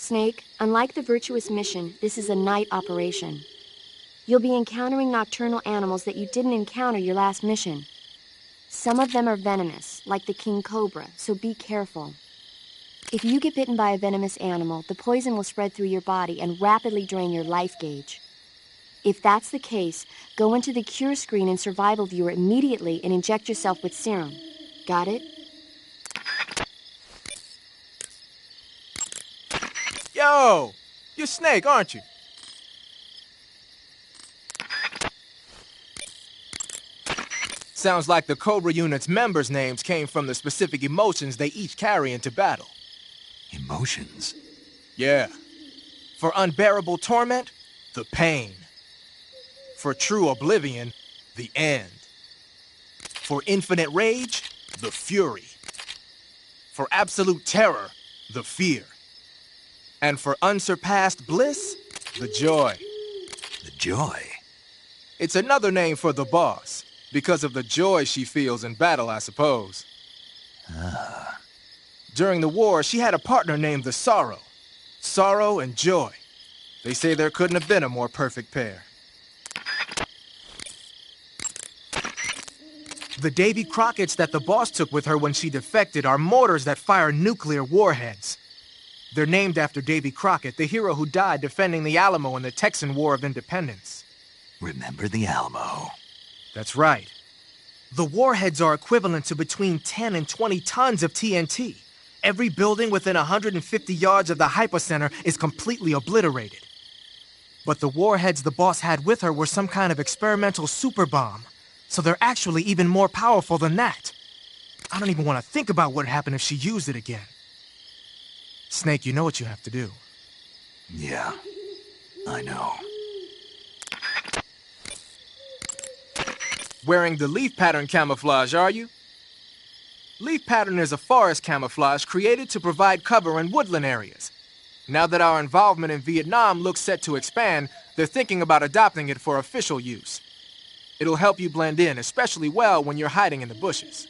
Snake, unlike the Virtuous Mission, this is a night operation. You'll be encountering nocturnal animals that you didn't encounter your last mission. Some of them are venomous, like the king cobra, so be careful. If you get bitten by a venomous animal, the poison will spread through your body and rapidly drain your life gauge. If that's the case, go into the cure screen and survival viewer immediately and inject yourself with serum. Got it? Yo! You're Snake, aren't you? Sounds like the Cobra Unit's members' names came from the specific emotions they each carry into battle. Emotions? Yeah. For unbearable torment, the pain. For true oblivion, the end. For infinite rage, the fury. For absolute terror, the fear. And for unsurpassed bliss, the joy. The joy? It's another name for the boss, because of the joy she feels in battle, I suppose. Ah. During the war, she had a partner named the Sorrow. Sorrow and joy. They say there couldn't have been a more perfect pair. The Davy Crockett's that the boss took with her when she defected are mortars that fire nuclear warheads. They're named after Davy Crockett, the hero who died defending the Alamo in the Texan War of Independence. Remember the Alamo. That's right. The warheads are equivalent to between 10 and 20 tons of TNT. Every building within 150 yards of the hypocenter is completely obliterated. But the warheads the boss had with her were some kind of experimental super bomb, so they're actually even more powerful than that. I don't even want to think about what would happen if she used it again. Snake, you know what you have to do. Yeah, I know. Wearing the leaf pattern camouflage, are you? Leaf pattern is a forest camouflage created to provide cover in woodland areas. Now that our involvement in Vietnam looks set to expand, they're thinking about adopting it for official use. It'll help you blend in especially well when you're hiding in the bushes.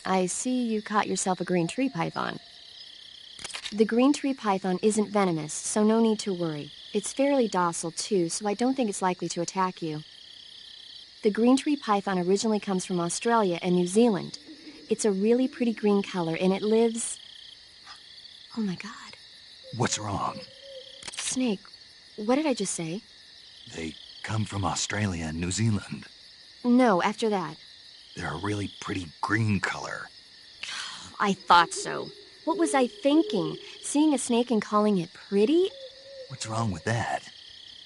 I see you caught yourself a green tree python. The green tree python isn't venomous, so no need to worry. It's fairly docile, too, so I don't think it's likely to attack you. The green tree python originally comes from Australia and New Zealand. It's a really pretty green color, and it lives... Oh, my God. What's wrong? Snake, what did I just say? They come from Australia and New Zealand. No, after that. They're a really pretty green color. I thought so. What was I thinking? Seeing a snake and calling it pretty? What's wrong with that?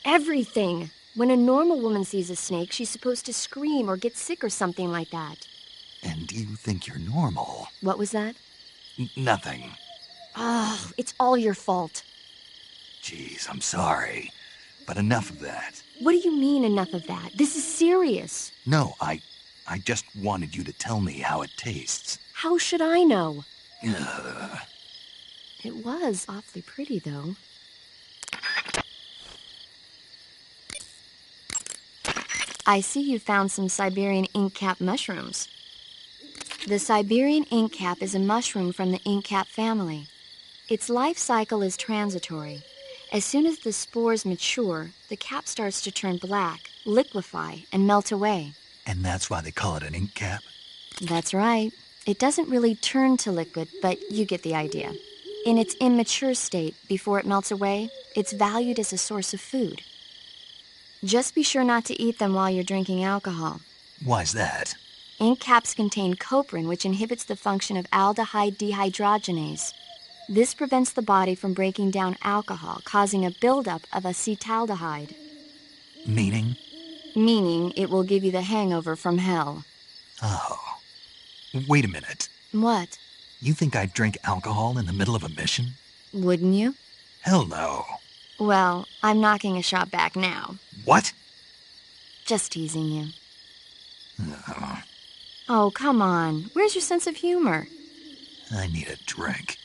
Everything. When a normal woman sees a snake, she's supposed to scream or get sick or something like that. And you think you're normal? What was that? Nothing. Oh, it's all your fault. Jeez, I'm sorry. But enough of that. What do you mean, enough of that? This is serious. No, I just wanted you to tell me how it tastes. How should I know? Ugh. It was awfully pretty, though. I see you found some Siberian inkcap mushrooms. The Siberian inkcap is a mushroom from the inkcap family. Its life cycle is transitory. As soon as the spores mature, the cap starts to turn black, liquefy, and melt away. And that's why they call it an ink cap? That's right. It doesn't really turn to liquid, but you get the idea. In its immature state, before it melts away, it's valued as a source of food. Just be sure not to eat them while you're drinking alcohol. Why's that? Ink caps contain coprin, which inhibits the function of aldehyde dehydrogenase. This prevents the body from breaking down alcohol, causing a buildup of acetaldehyde. Meaning? Meaning it will give you the hangover from hell. Oh. Wait a minute. What? You think I'd drink alcohol in the middle of a mission? Wouldn't you? Hell no. Well, I'm knocking a shot back now. What? Just teasing you. Oh, Oh, come on. Where's your sense of humor? I need a drink.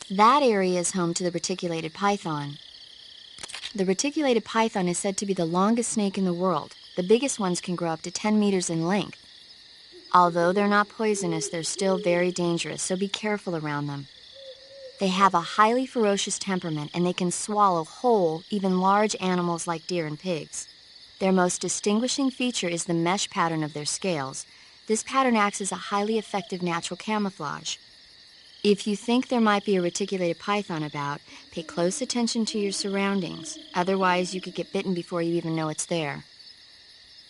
That area is home to the reticulated python. The reticulated python is said to be the longest snake in the world. The The biggest ones can grow up to 10 meters in length. Although they're not poisonous, they're still very dangerous, so be careful around them. They have a highly ferocious temperament, and they can swallow whole, even large animals like deer and pigs. Their most distinguishing feature is the mesh pattern of their scales. This pattern acts as a highly effective natural camouflage. If you think there might be a reticulated python about, pay close attention to your surroundings. Otherwise, you could get bitten before you even know it's there.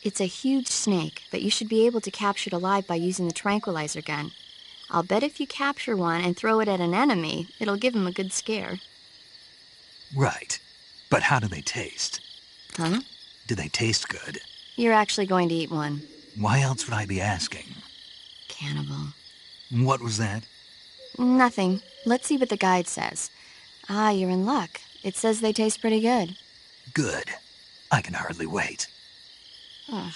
It's a huge snake, but you should be able to capture it alive by using the tranquilizer gun. I'll bet if you capture one and throw it at an enemy, it'll give him a good scare. Right. But how do they taste? Huh? Do they taste good? You're actually going to eat one. Why else would I be asking? Cannibal. What was that? Nothing. Let's see what the guide says. Ah, you're in luck. It says they taste pretty good. Good. I can hardly wait. Ugh.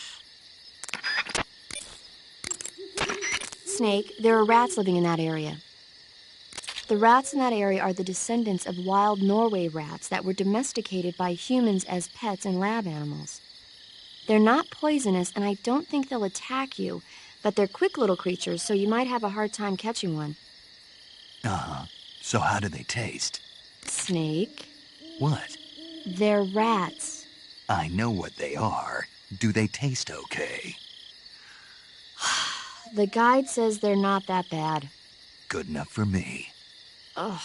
Snake, there are rats living in that area. The rats in that area are the descendants of wild Norway rats that were domesticated by humans as pets and lab animals. They're not poisonous, and I don't think they'll attack you, but they're quick little creatures, so you might have a hard time catching one. Uh-huh. So how do they taste? Snake, What? they're rats. I know what they are. Do they taste okay? The guide says they're not that bad. Good enough for me. Ugh.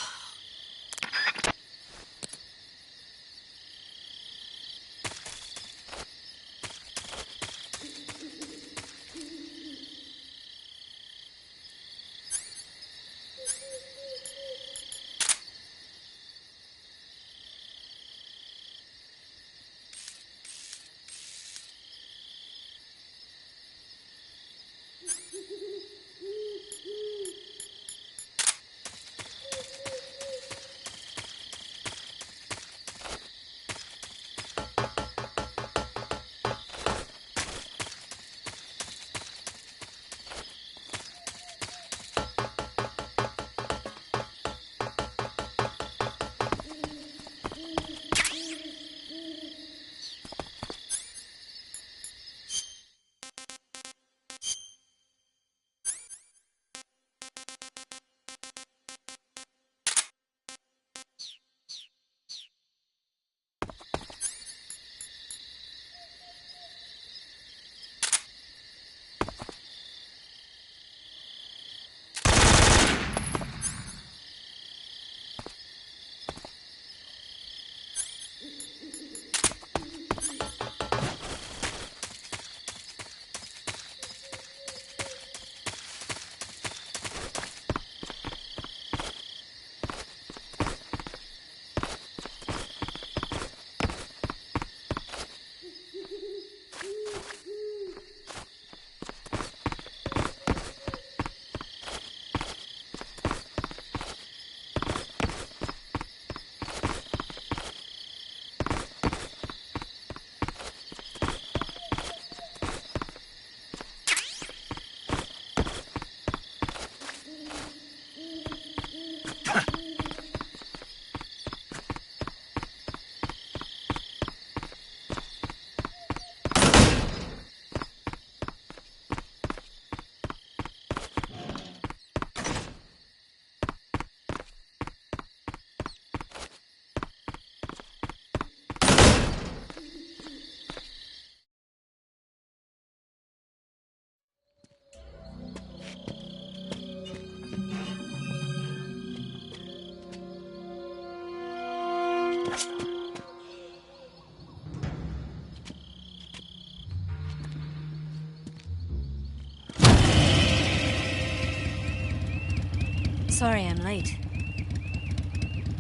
Sorry I'm late.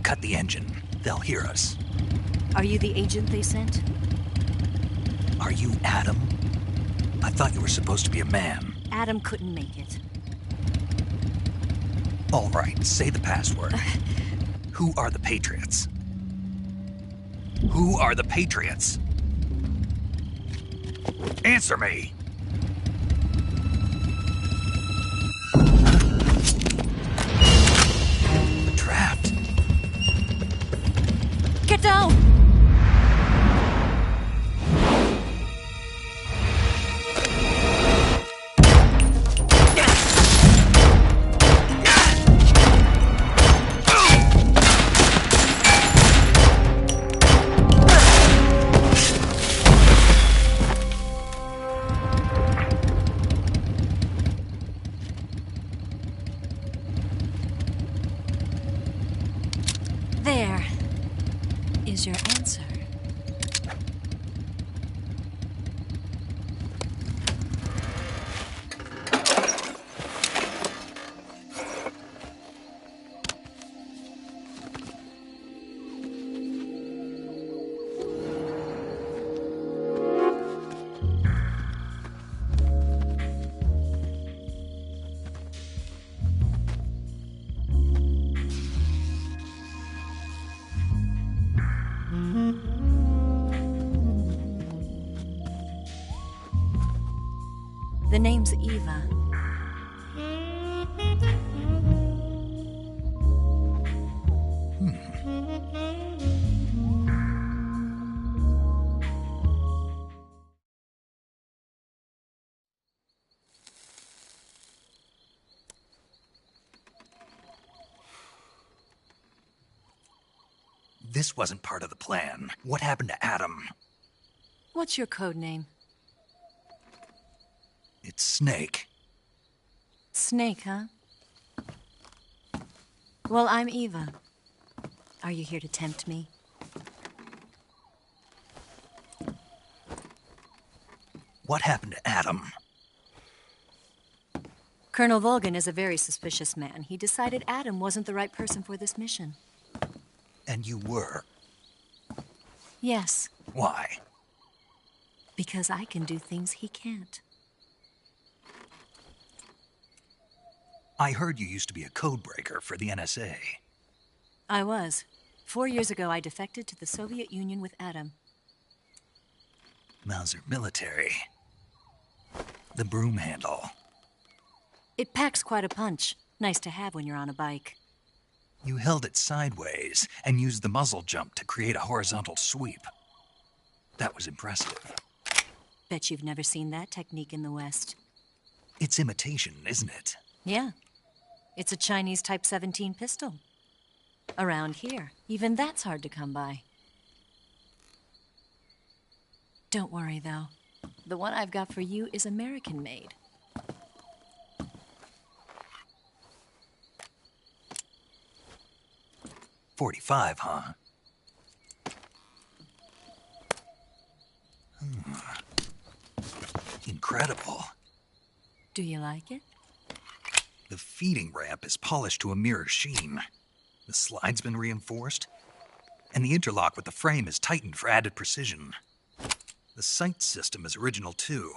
Cut the engine. They'll hear us. Are you the agent they sent? Are you Adam? I thought you were supposed to be a man. Adam couldn't make it. All right, say the password. Who are the Patriots? Who are the Patriots? Answer me! We're trapped. Get down! is your answer? The name's Eva. This wasn't part of the plan. What happened to Adam? What's your code name? It's Snake. Snake, huh? Well, I'm Eva. Are you here to tempt me? What happened to Adam? Colonel Volgin is a very suspicious man. He decided Adam wasn't the right person for this mission. And you were. Yes, Why? because I can do things he can't. I heard you used to be a codebreaker for the NSA. I was. 4 years ago, I defected to the Soviet Union with Adam. Mauser military. The broom handle. It packs quite a punch. Nice to have when you're on a bike. You held it sideways and used the muzzle jump to create a horizontal sweep. That was impressive. Bet you've never seen that technique in the West. It's imitation, isn't it? Yeah. It's a Chinese Type 17 pistol. Around here, even that's hard to come by. Don't worry, though. The one I've got for you is American-made. .45, huh? Incredible. Do you like it? The feeding ramp is polished to a mirror sheen. The slide's been reinforced, and the interlock with the frame is tightened for added precision. The sight system is original too.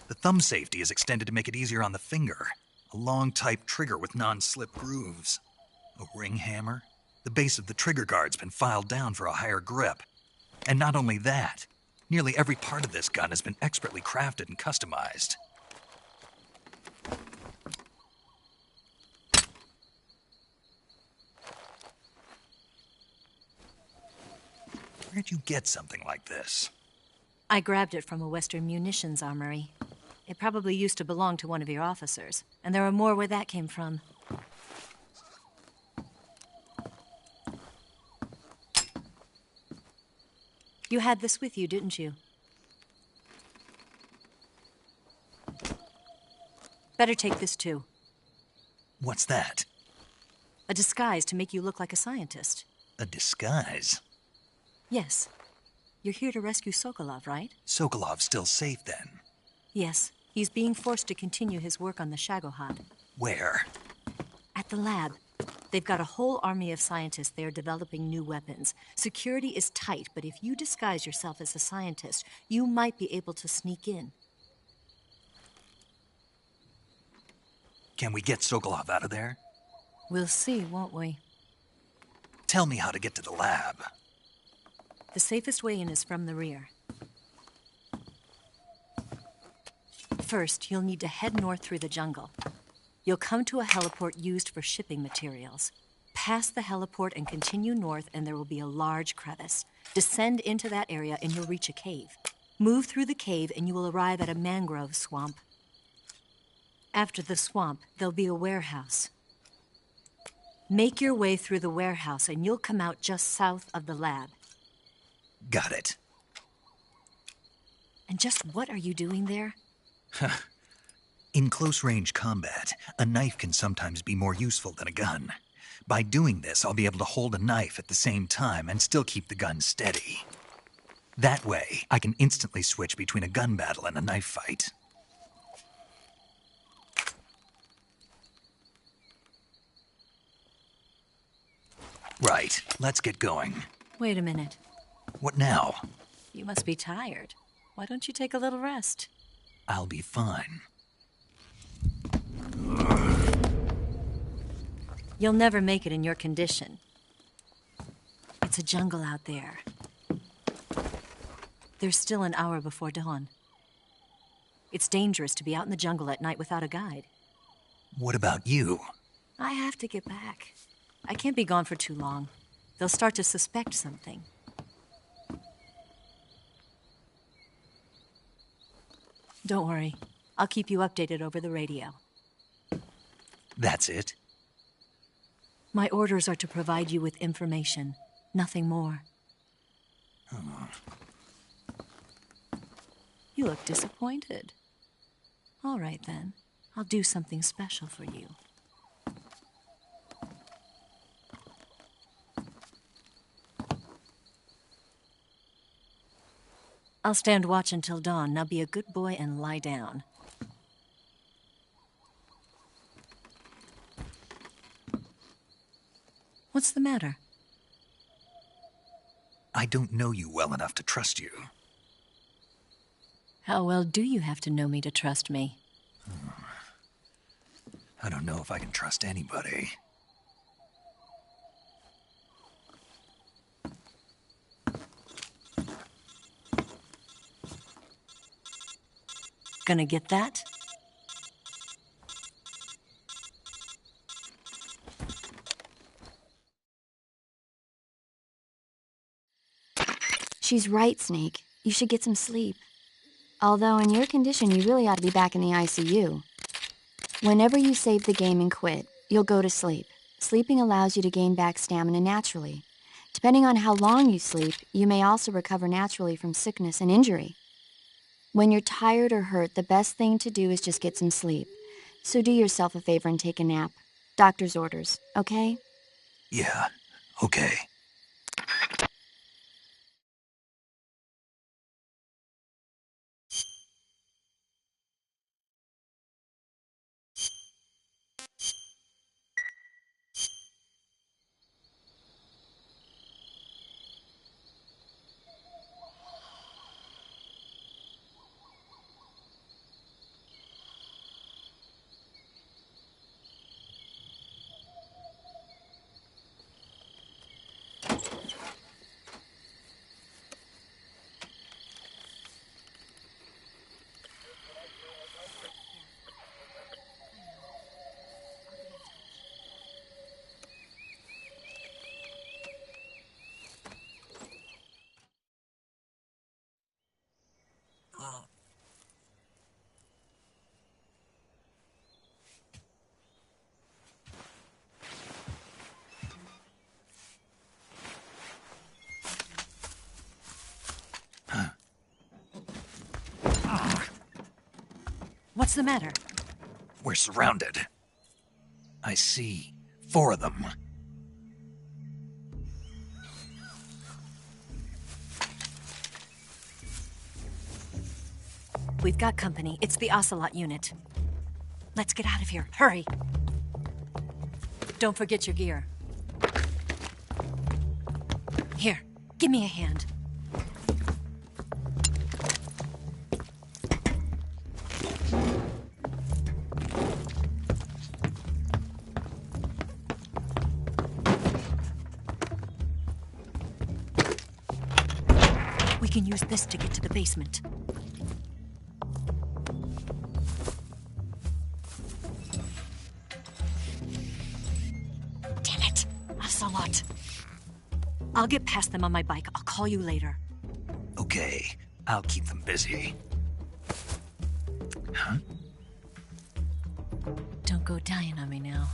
The thumb safety is extended to make it easier on the finger. A long type trigger with non-slip grooves. A ring hammer. The base of the trigger guard's been filed down for a higher grip. And not only that, nearly every part of this gun has been expertly crafted and customized. Where'd you get something like this? I grabbed it from a Western munitions armory. It probably used to belong to one of your officers, and there are more where that came from. You had this with you, didn't you? Better take this too. What's that? A disguise to make you look like a scientist. A disguise? Yes. You're here to rescue Sokolov, right? Sokolov's still safe then? Yes. He's being forced to continue his work on the Shagohod. Where? At the lab. They've got a whole army of scientists there developing new weapons. Security is tight, but if you disguise yourself as a scientist, you might be able to sneak in. Can we get Sokolov out of there? We'll see, won't we? Tell me how to get to the lab. The safest way in is from the rear. First, you'll need to head north through the jungle. You'll come to a heliport used for shipping materials. Pass the heliport and continue north, and there will be a large crevice. Descend into that area, and you'll reach a cave. Move through the cave, and you will arrive at a mangrove swamp. After the swamp, there'll be a warehouse. Make your way through the warehouse, and you'll come out just south of the lab. Got it. And just what are you doing there? In close-range combat, a knife can sometimes be more useful than a gun. By doing this, I'll be able to hold a knife at the same time and still keep the gun steady. That way, I can instantly switch between a gun battle and a knife fight. Right, let's get going. Wait a minute. What now? You must be tired. Why don't you take a little rest? I'll be fine. You'll never make it in your condition. It's a jungle out there. There's still an hour before dawn. It's dangerous to be out in the jungle at night without a guide. What about you? I have to get back. I can't be gone for too long. They'll start to suspect something. Don't worry. I'll keep you updated over the radio. That's it? My orders are to provide you with information, nothing more. You look disappointed. All right, then. I'll do something special for you. I'll stand watch until dawn. Now be a good boy and lie down. What's the matter? I don't know you well enough to trust you. How well do you have to know me to trust me? I don't know if I can trust anybody. Gonna get that? She's right, Snake. You should get some sleep. Although in your condition, you really ought to be back in the ICU. Whenever you save the game and quit, you'll go to sleep. Sleeping allows you to gain back stamina naturally. Depending on how long you sleep, you may also recover naturally from sickness and injury. When you're tired or hurt, the best thing to do is just get some sleep. So do yourself a favor and take a nap. Doctor's orders, okay? Yeah, okay. What's the matter? We're surrounded. I see 4 of them. We've got company. It's the Ocelot unit. Let's get out of here. Hurry! Don't forget your gear. Here, give me a hand. We can use this to get to the basement. Damn it! Ocelot. I'll get past them on my bike. I'll call you later. Okay, I'll keep them busy. Huh? Don't go dying on me now.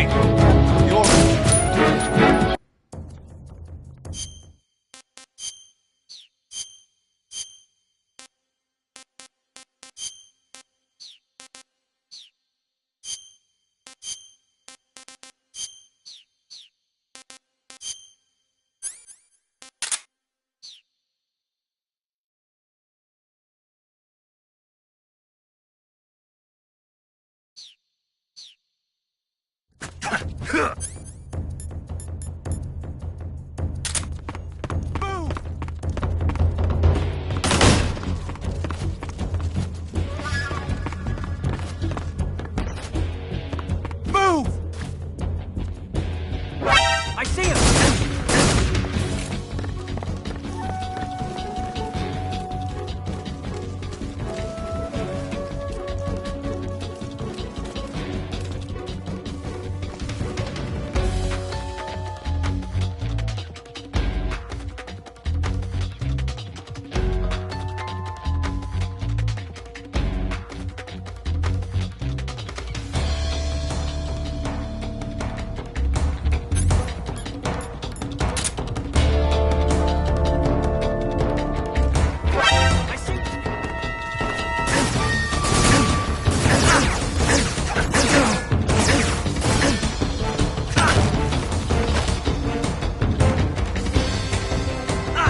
Snake! You're... I see him!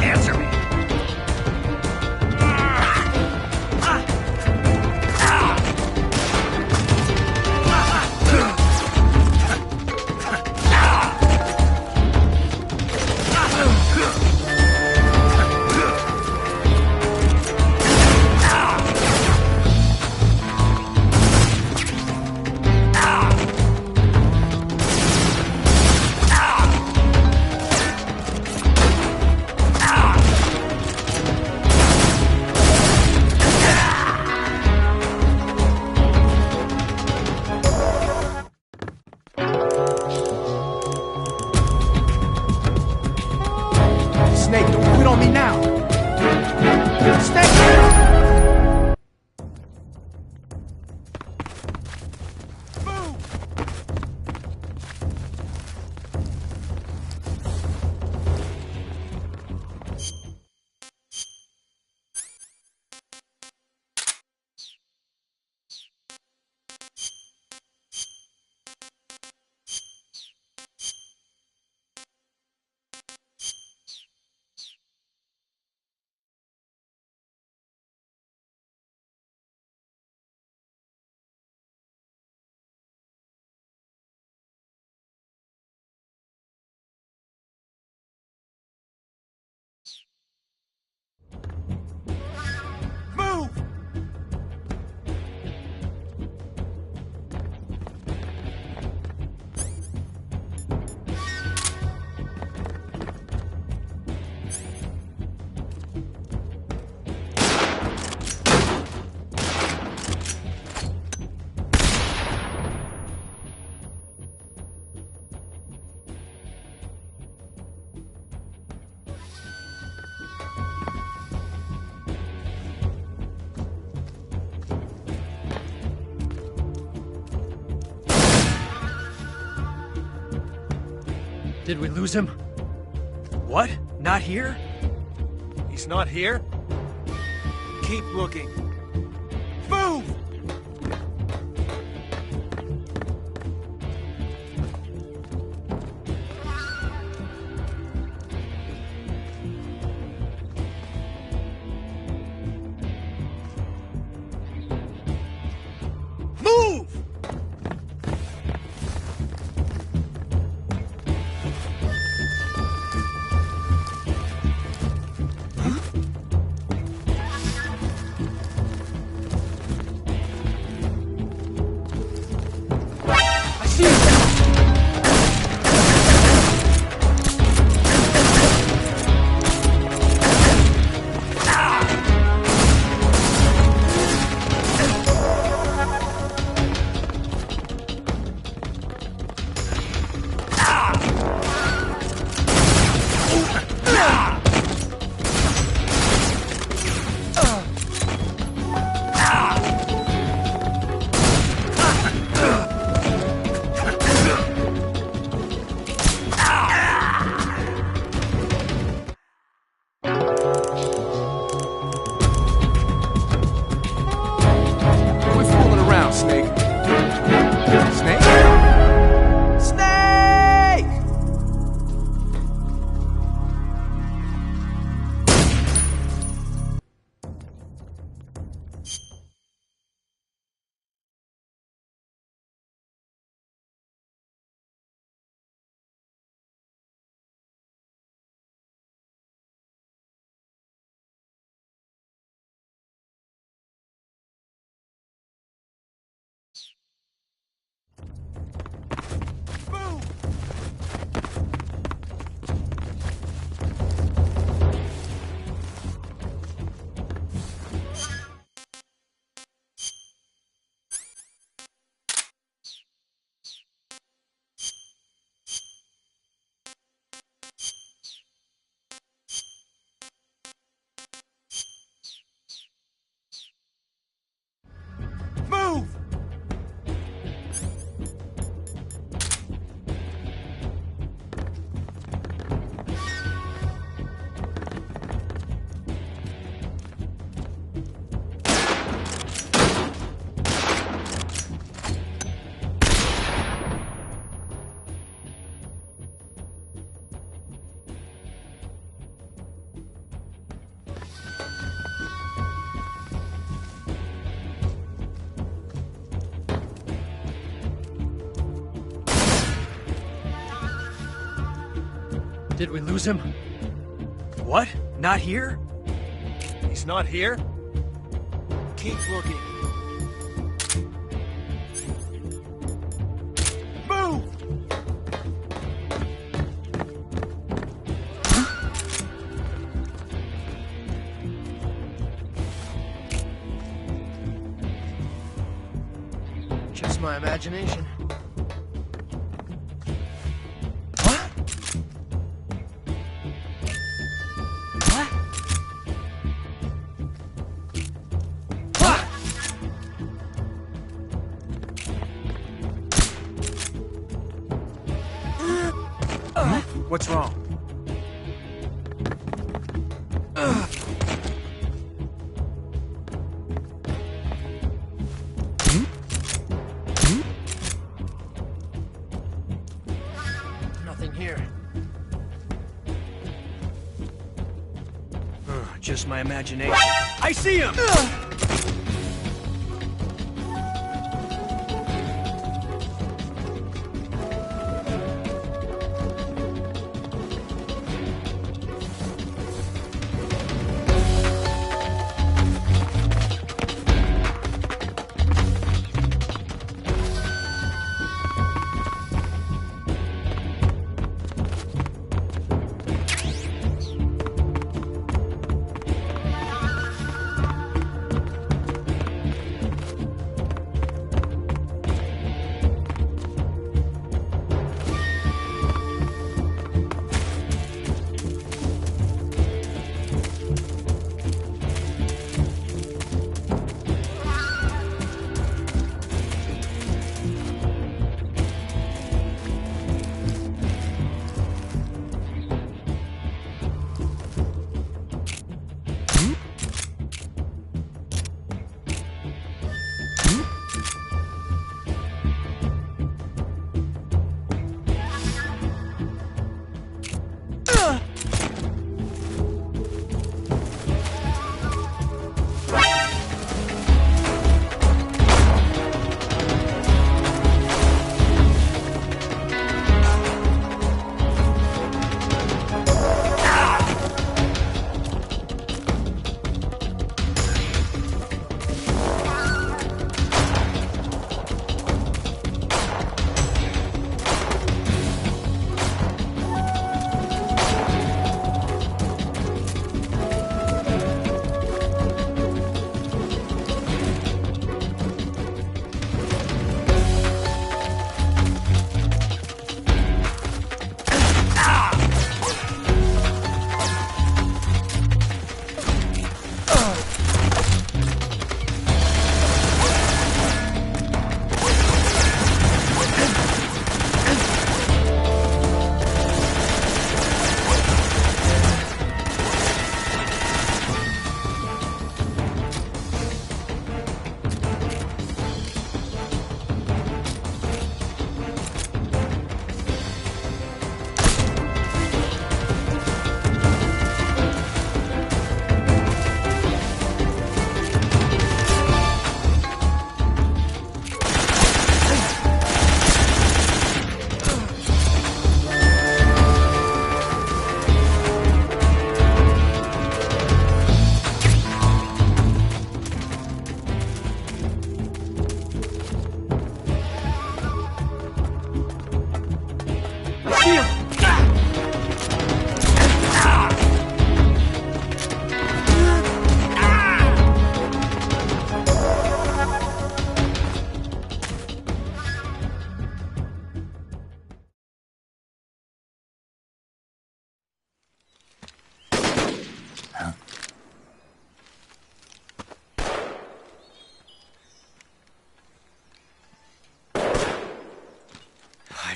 Answer me. Snake, don't quit on me now! Snake! Move! Did we lose him? What? Not here? He's not here? Keep looking. Move! Move! Did we lose him? What? Not here? He's not here? Keep looking. Move! Just my imagination. What? What? What? What's wrong? Nothing here. Just my imagination. I see him!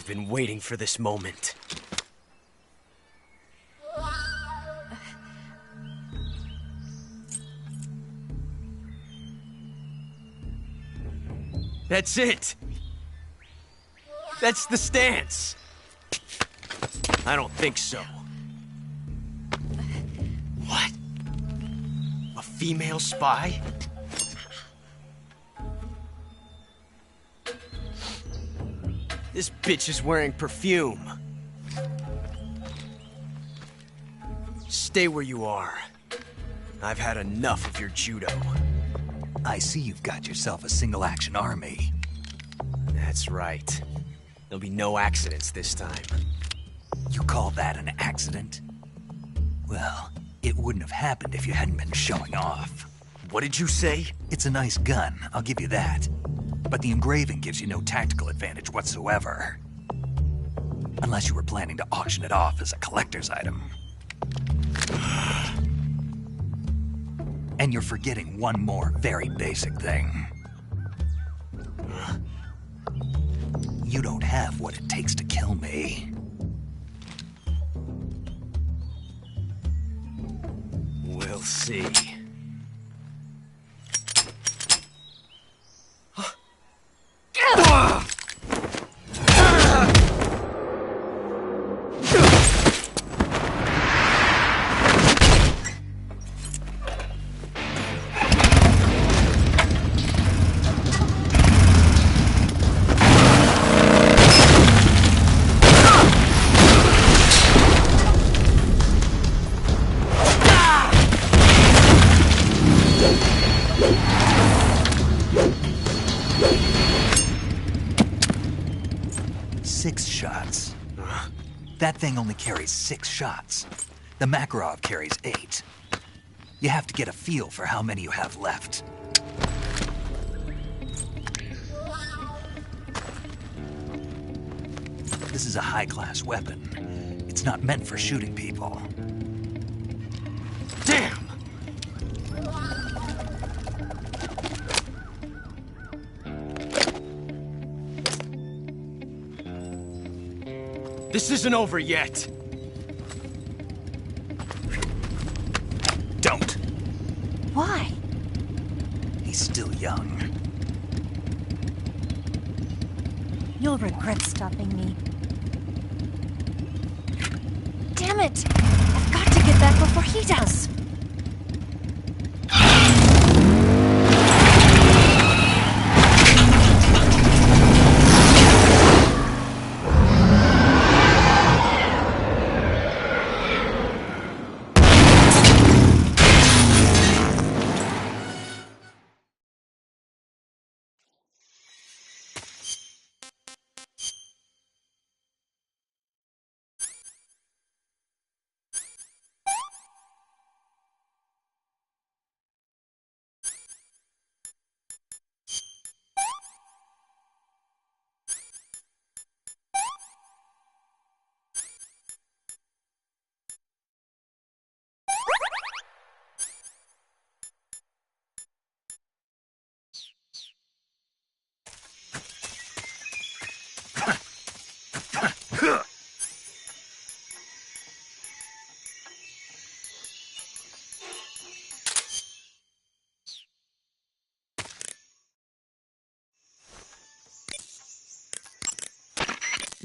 I've been waiting for this moment. That's it! That's the stance! I don't think so. What? A female spy? This bitch is wearing perfume. Stay where you are. I've had enough of your judo. I see you've got yourself a single-action army. That's right. There'll be no accidents this time. You call that an accident? Well, it wouldn't have happened if you hadn't been showing off. What did you say? It's a nice gun, I'll give you that. But the engraving gives you no tactical advantage whatsoever. Unless you were planning to auction it off as a collector's item. And you're forgetting one more very basic thing. You don't have what it takes to kill me. We'll see. That thing only carries 6 shots. The Makarov carries 8. You have to get a feel for how many you have left. This is a high-class weapon. It's not meant for shooting people. Damn! This isn't over yet. Don't. Why? He's still young. You'll regret stopping me. Damn it! I've got to get back before he does!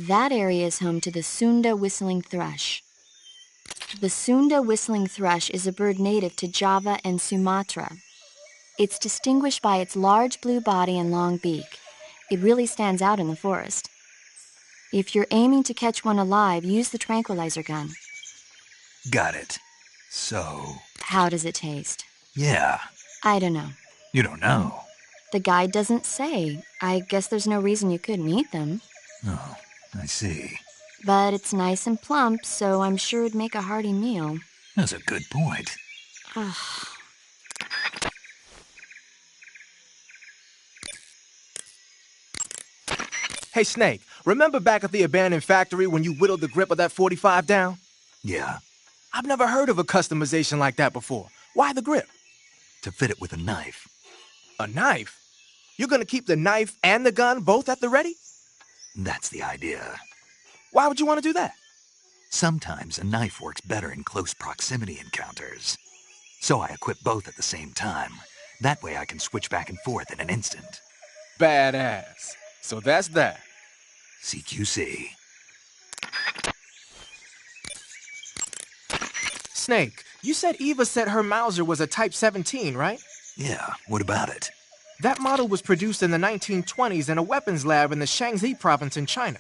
That area is home to the Sunda whistling thrush. The Sunda whistling thrush is a bird native to Java and Sumatra. It's distinguished by its large blue body and long beak. It really stands out in the forest. If you're aiming to catch one alive, use the tranquilizer gun. Got it. So... How does it taste? Yeah. I don't know. You don't know? The guide doesn't say. I guess there's no reason you couldn't eat them. Oh, I see. But it's nice and plump, so I'm sure it'd make a hearty meal. That's a good point. Ugh. Hey, Snake, remember back at the abandoned factory when you whittled the grip of that 45 down? Yeah. I've never heard of a customization like that before. Why the grip? To fit it with a knife. A knife? You're gonna keep the knife and the gun both at the ready? That's the idea. Why would you want to do that? Sometimes a knife works better in close proximity encounters. So I equip both at the same time. That way I can switch back and forth in an instant. Badass. So that's that. CQC. Snake, you said Eva said her Mauser was a Type 17, right? Yeah, what about it? That model was produced in the 1920s in a weapons lab in the Shaanxi province in China.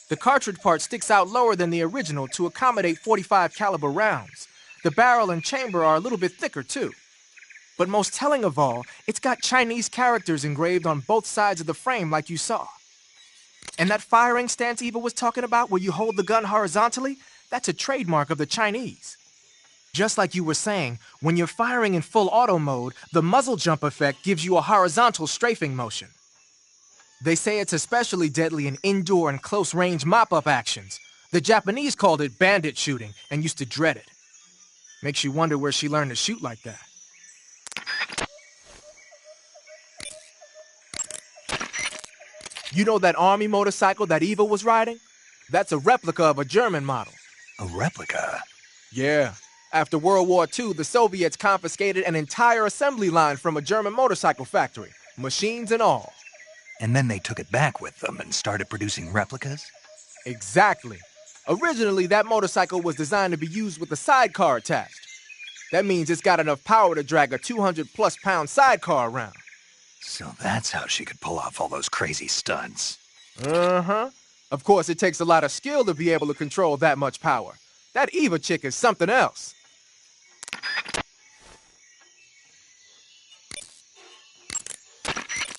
The cartridge part sticks out lower than the original to accommodate .45 caliber rounds. The barrel and chamber are a little bit thicker, too. But most telling of all, it's got Chinese characters engraved on both sides of the frame like you saw. And that firing stance Eva was talking about where you hold the gun horizontally, that's a trademark of the Chinese. Just like you were saying, when you're firing in full auto mode, the muzzle jump effect gives you a horizontal strafing motion. They say it's especially deadly in indoor and close-range mop-up actions. The Japanese called it bandit shooting and used to dread it. Makes you wonder where she learned to shoot like that. You know that army motorcycle that Eva was riding? That's a replica of a German model. A replica? Yeah. After World War II, the Soviets confiscated an entire assembly line from a German motorcycle factory, machines and all. And then they took it back with them and started producing replicas? Exactly. Originally, that motorcycle was designed to be used with a sidecar attached. That means it's got enough power to drag a 200-plus pound sidecar around. So that's how she could pull off all those crazy stunts. Uh-huh. Of course, it takes a lot of skill to be able to control that much power. That Eva chick is something else.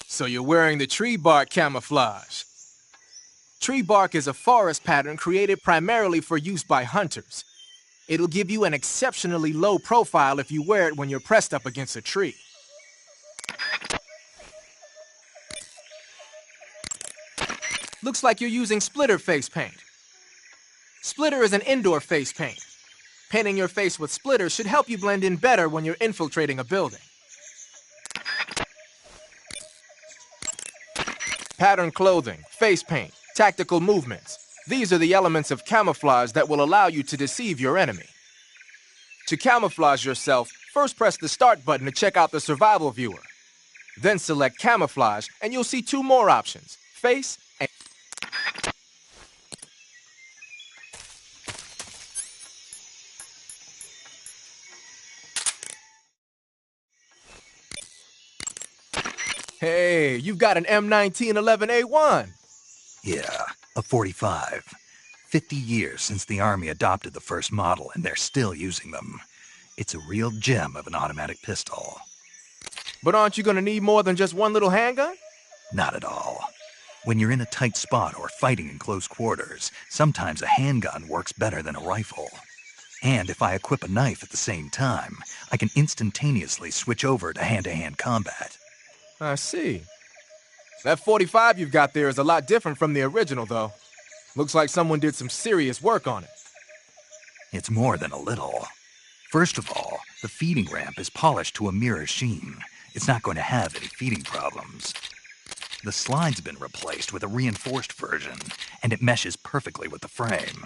So you're wearing the tree bark camouflage. Tree bark is a forest pattern created primarily for use by hunters. It'll give you an exceptionally low profile if you wear it when you're pressed up against a tree. Looks like you're using splitter face paint. Splitter is an indoor face paint. Painting your face with splitter should help you blend in better when you're infiltrating a building. Pattern clothing, face paint, tactical movements. These are the elements of camouflage that will allow you to deceive your enemy. To camouflage yourself, first press the Start button to check out the survival viewer. Then select Camouflage, and you'll see two more options, Face and... Hey, you've got an M1911A1. Yeah, a 45. 50 years since the Army adopted the first model, and they're still using them. It's a real gem of an automatic pistol. But aren't you gonna need more than just one little handgun? Not at all. When you're in a tight spot or fighting in close quarters, sometimes a handgun works better than a rifle. And if I equip a knife at the same time, I can instantaneously switch over to hand-to-hand combat. I see. That 45 you've got there is a lot different from the original, though. Looks like someone did some serious work on it. It's more than a little. First of all, the feeding ramp is polished to a mirror sheen. It's not going to have any feeding problems. The slide's been replaced with a reinforced version, and it meshes perfectly with the frame.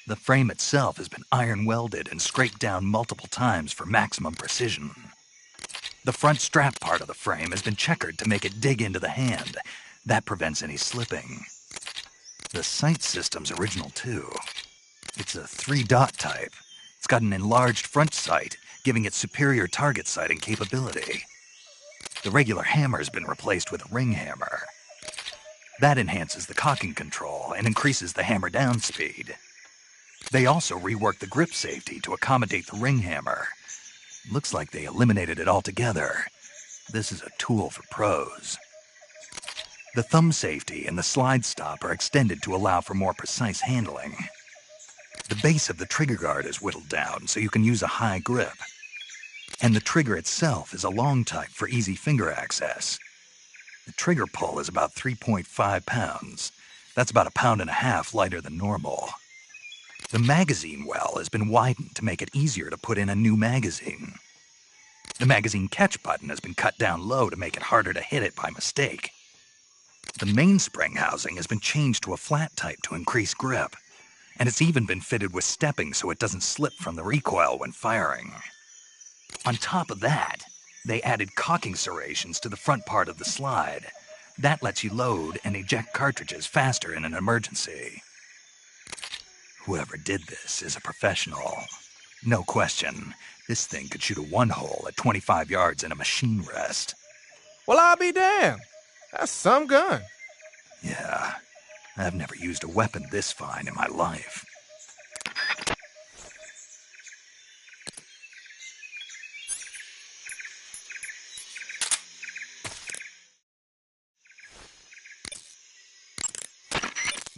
The frame itself has been iron welded and scraped down multiple times for maximum precision. The front strap part of the frame has been checkered to make it dig into the hand. That prevents any slipping. The sight system's original too. It's a 3-dot type. It's got an enlarged front sight, giving it superior target sighting capability. The regular hammer's been replaced with a ring hammer. That enhances the cocking control and increases the hammer down speed. They also reworked the grip safety to accommodate the ring hammer. Looks like they eliminated it altogether. This is a tool for pros. The thumb safety and the slide stop are extended to allow for more precise handling. The base of the trigger guard is whittled down so you can use a high grip. And the trigger itself is a long type for easy finger access. The trigger pull is about 3.5 pounds. That's about 1.5 pounds lighter than normal. The magazine well has been widened to make it easier to put in a new magazine. The magazine catch button has been cut down low to make it harder to hit it by mistake. The mainspring housing has been changed to a flat type to increase grip, and it's even been fitted with stepping so it doesn't slip from the recoil when firing. On top of that, they added cocking serrations to the front part of the slide. That lets you load and eject cartridges faster in an emergency. Whoever did this is a professional. No question, this thing could shoot a one-hole at 25 yards in a machine rest. Well, I'll be damned. That's some gun. Yeah, I've never used a weapon this fine in my life.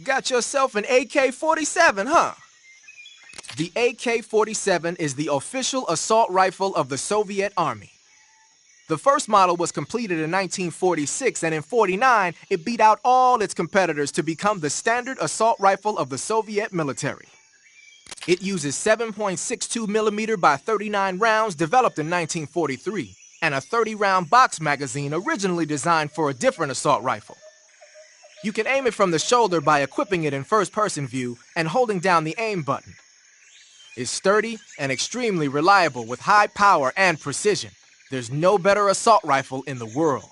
got yourself an AK-47, huh? The AK-47 is the official assault rifle of the Soviet Army. The first model was completed in 1946, and in 49, it beat out all its competitors to become the standard assault rifle of the Soviet military. It uses 7.62 millimeter by 39 rounds developed in 1943, and a 30-round box magazine originally designed for a different assault rifle. You can aim it from the shoulder by equipping it in first-person view and holding down the aim button. It's sturdy and extremely reliable with high power and precision. There's no better assault rifle in the world.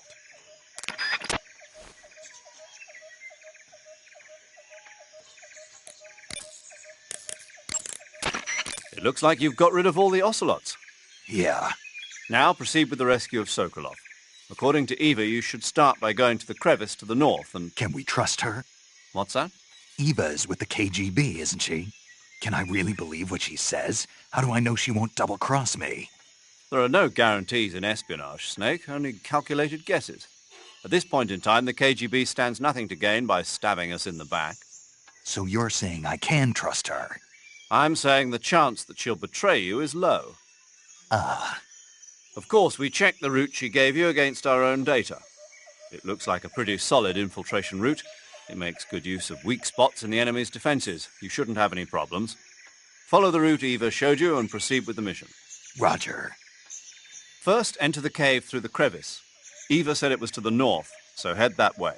It looks like you've got rid of all the ocelots. Yeah. Now proceed with the rescue of Sokolov. According to Eva, you should start by going to the crevice to the north and... Can we trust her? What's that? Eva is with the KGB, isn't she? Can I really believe what she says? How do I know she won't double-cross me? There are no guarantees in espionage, Snake, only calculated guesses. At this point in time, the KGB stands nothing to gain by stabbing us in the back. So you're saying I can trust her? I'm saying the chance that she'll betray you is low. Of course, we checked the route she gave you against our own data. It looks like a pretty solid infiltration route. It makes good use of weak spots in the enemy's defenses. You shouldn't have any problems. Follow the route Eva showed you and proceed with the mission. Roger. First, enter the cave through the crevice. Eva said it was to the north, so head that way.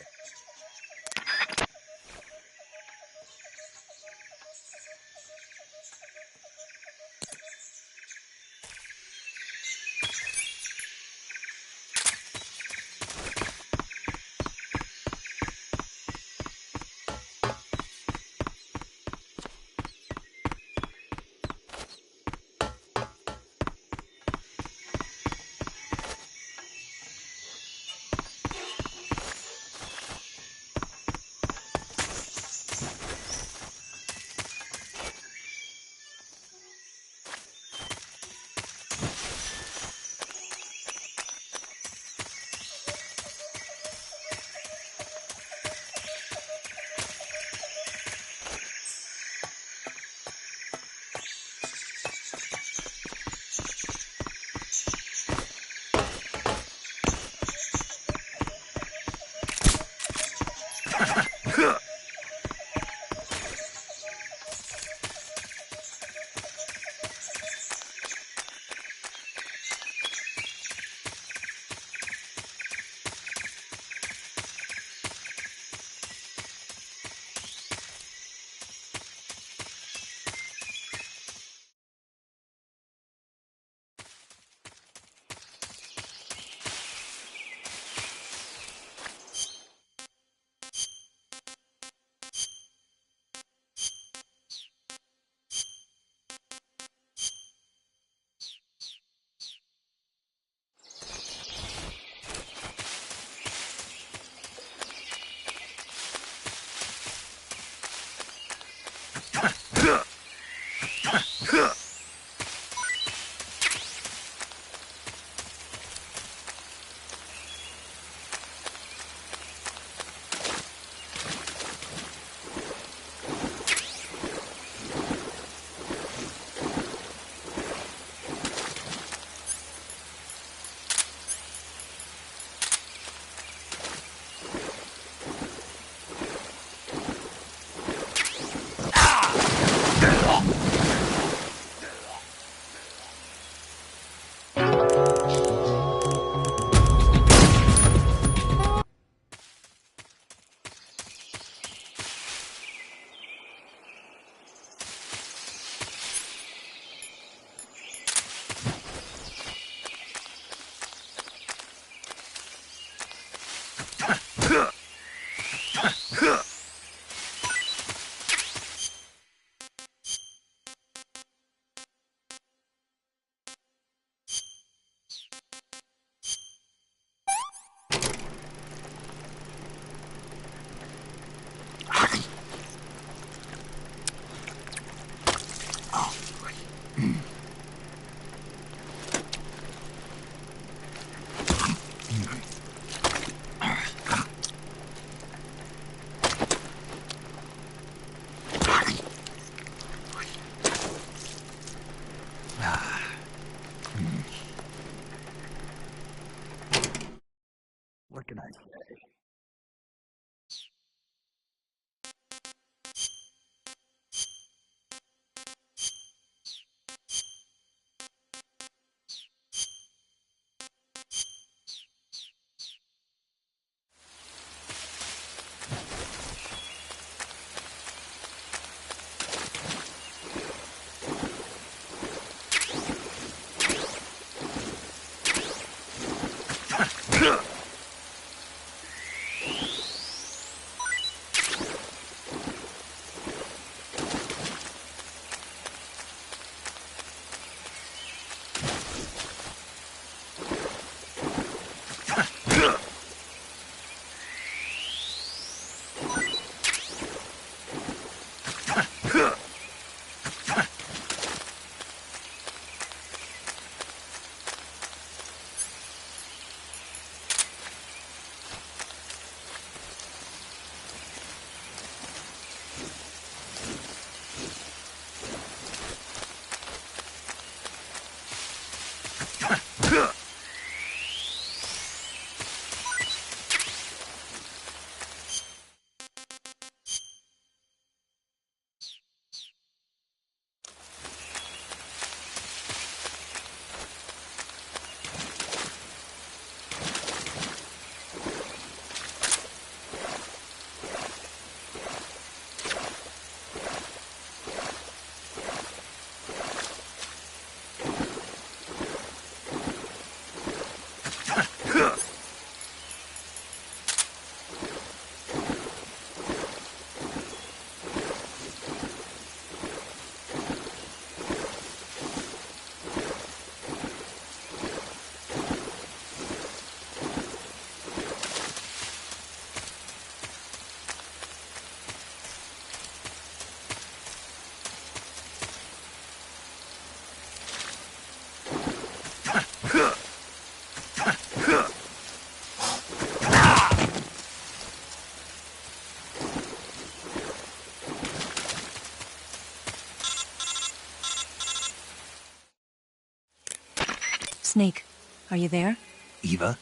Snake, are you there? Eva,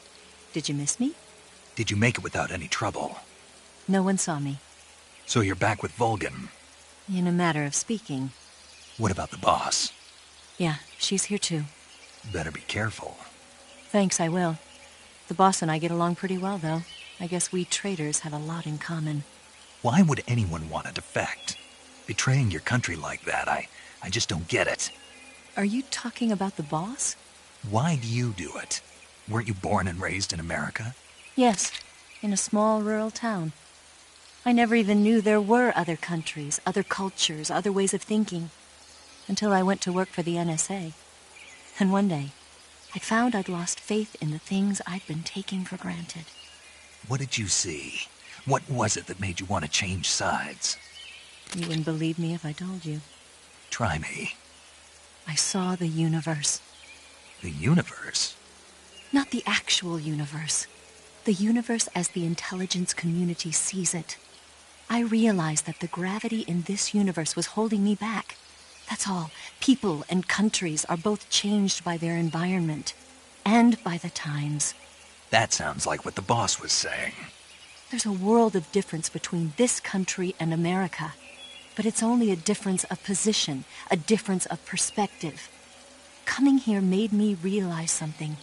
Did you miss me? did you make it without any trouble? No one saw me. So you're back with Vulcan. In a matter of speaking. What about the boss? Yeah, she's here too. Better be careful. Thanks, I will. The boss and I get along pretty well, though. I guess we traitors have a lot in common. Why would anyone want to defect? Betraying your country like that, I just don't get it. Are you talking about the boss? Why do you do it? Weren't you born and raised in America? Yes, in a small rural town. I never even knew there were other countries, other cultures, other ways of thinking, until I went to work for the NSA. And one day, I found I'd lost faith in the things I'd been taking for granted. What did you see? What was it that made you want to change sides? You wouldn't believe me if I told you. Try me. I saw the universe. The universe? Not the actual universe. The universe as the intelligence community sees it. I realized that the gravity in this universe was holding me back. That's all. People and countries are both changed by their environment and by the times. That sounds like what the boss was saying. There's a world of difference between this country and America. But it's only a difference of position, a difference of perspective. Coming here made me realize something.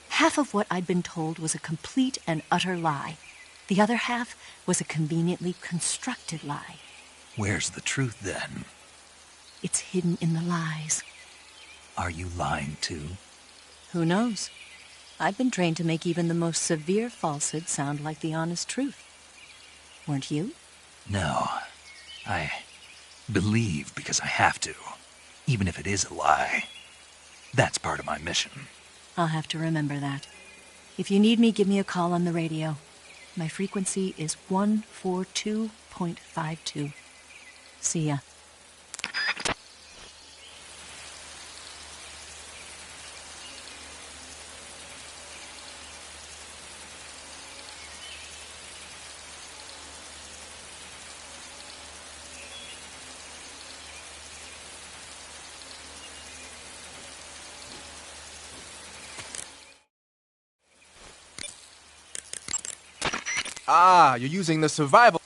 Half of what I'd been told was a complete and utter lie. The other half was a conveniently constructed lie. Where's the truth, then? It's hidden in the lies. Are you lying, too? Who knows? I've been trained to make even the most severe falsehood sound like the honest truth. Weren't you? No. I believe because I have to, even if it is a lie. That's part of my mission. I'll have to remember that. If you need me, give me a call on the radio. My frequency is 142.52. See ya. Ah, you're using the survival.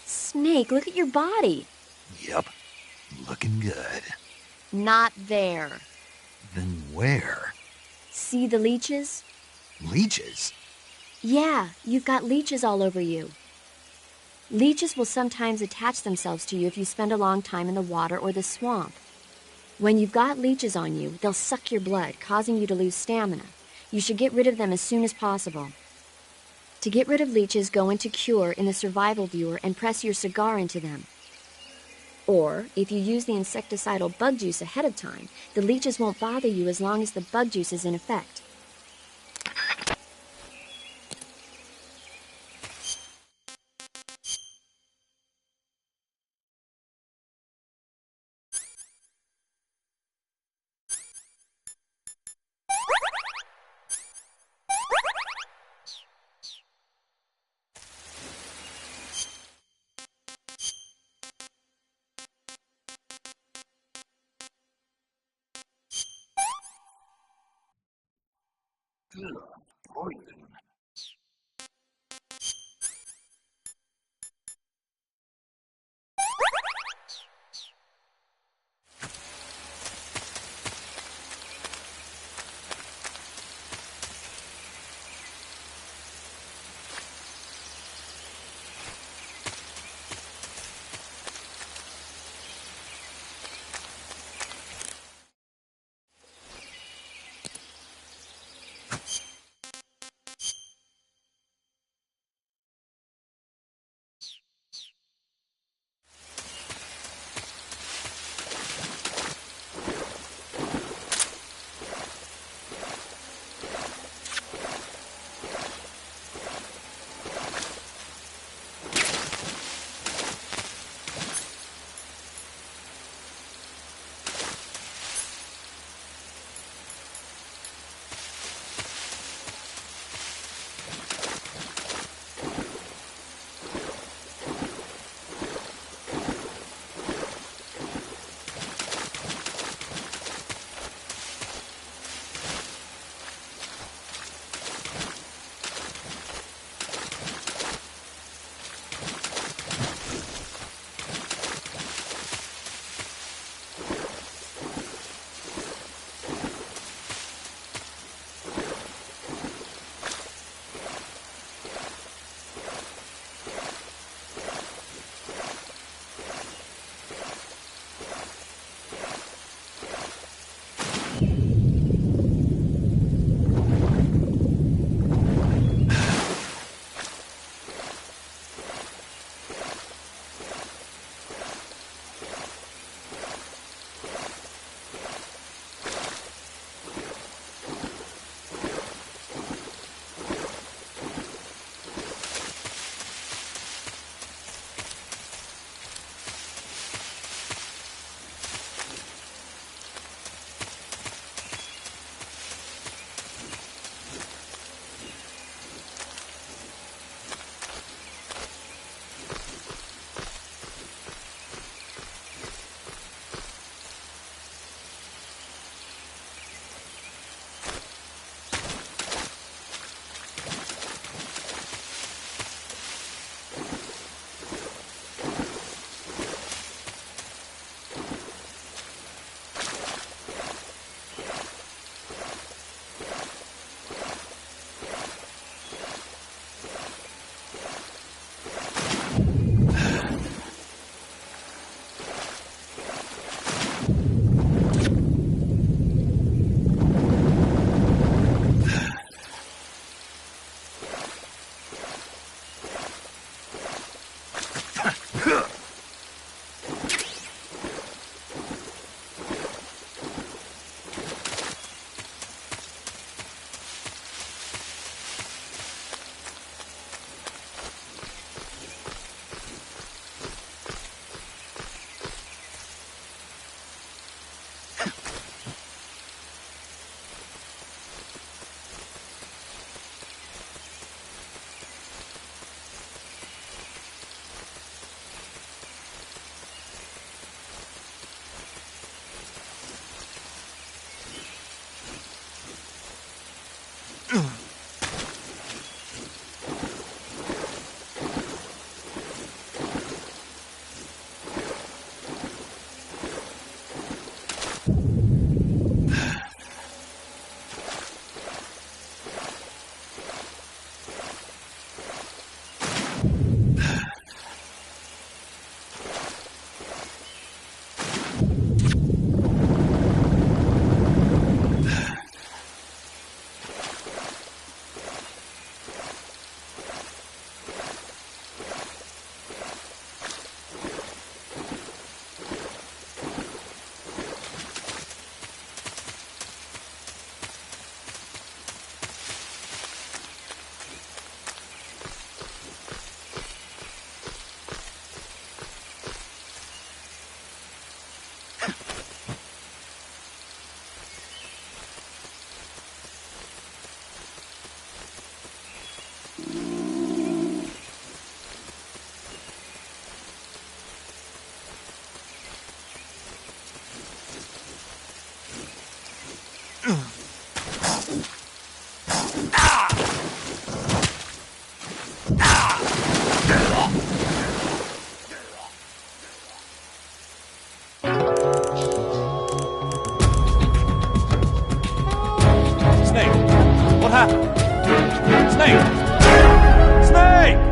Snake, look at your body. Yep. Looking good. Not there. Then where? See the leeches? Leeches? Yeah, you've got leeches all over you. Leeches will sometimes attach themselves to you if you spend a long time in the water or the swamp. When you've got leeches on you, they'll suck your blood, causing you to lose stamina. You should get rid of them as soon as possible. To get rid of leeches, go into Cure in the survival viewer and press your cigar into them. Or, if you use the insecticidal bug juice ahead of time, the leeches won't bother you as long as the bug juice is in effect. Snake! Snake!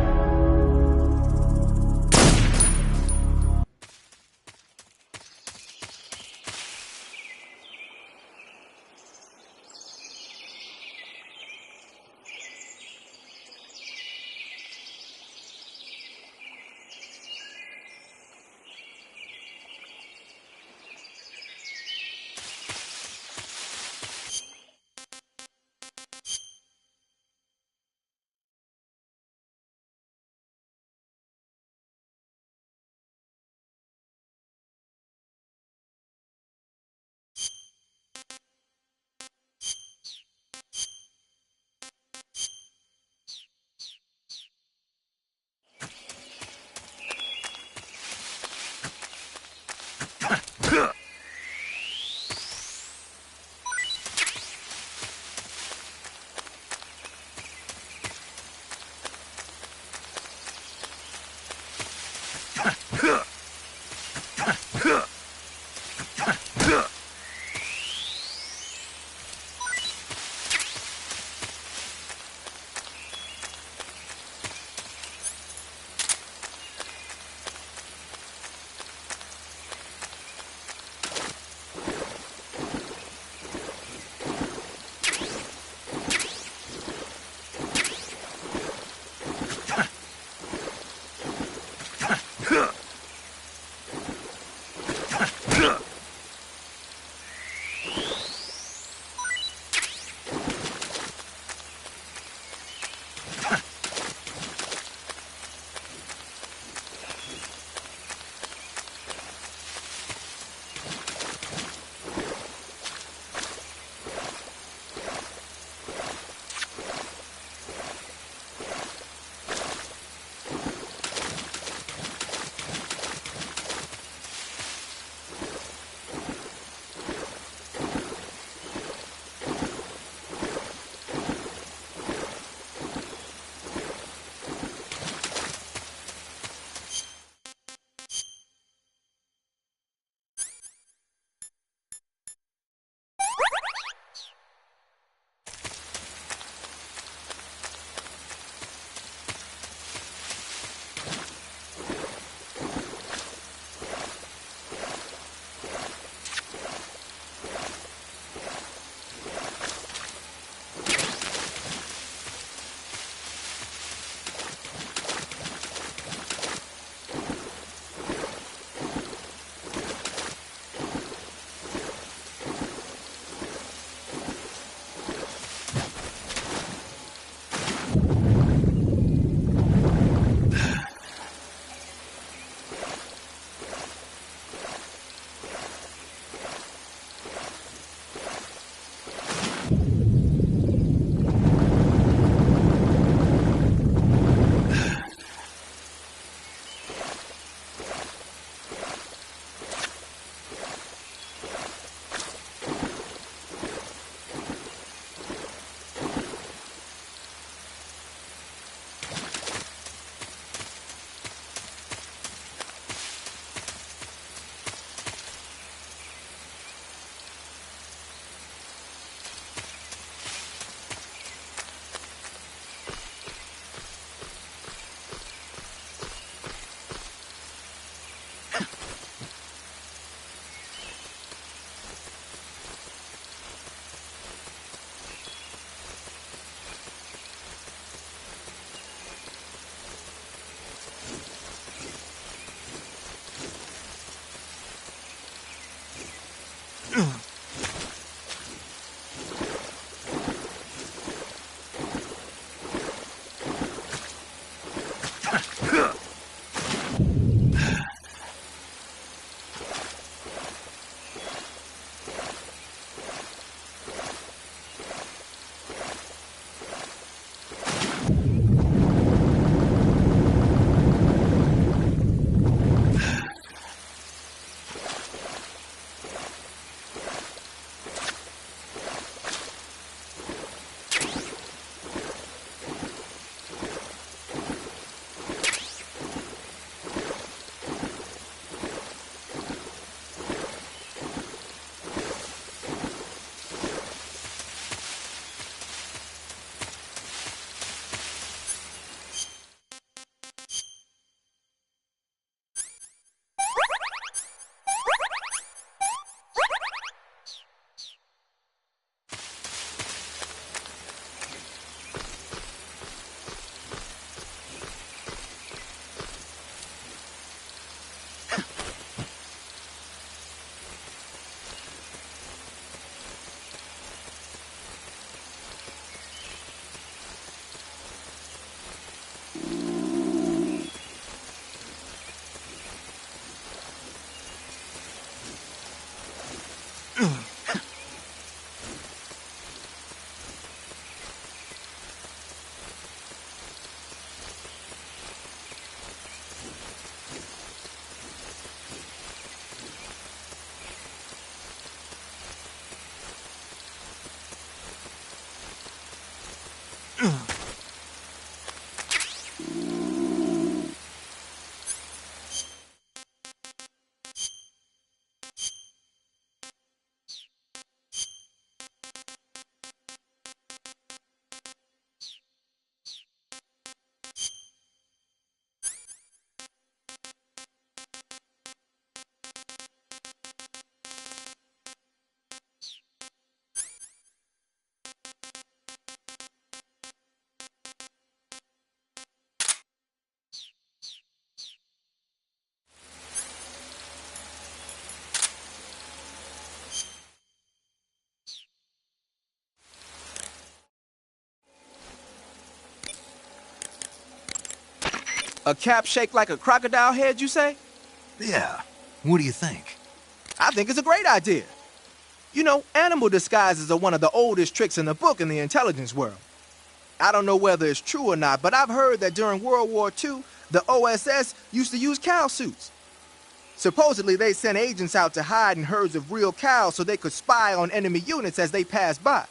A cap shaped like a crocodile head, you say? Yeah. What do you think? I think it's a great idea. You know, animal disguises are one of the oldest tricks in the book in the intelligence world. I don't know whether it's true or not, but I've heard that during World War II, the OSS used to use cow suits. Supposedly, they sent agents out to hide in herds of real cows so they could spy on enemy units as they passed by.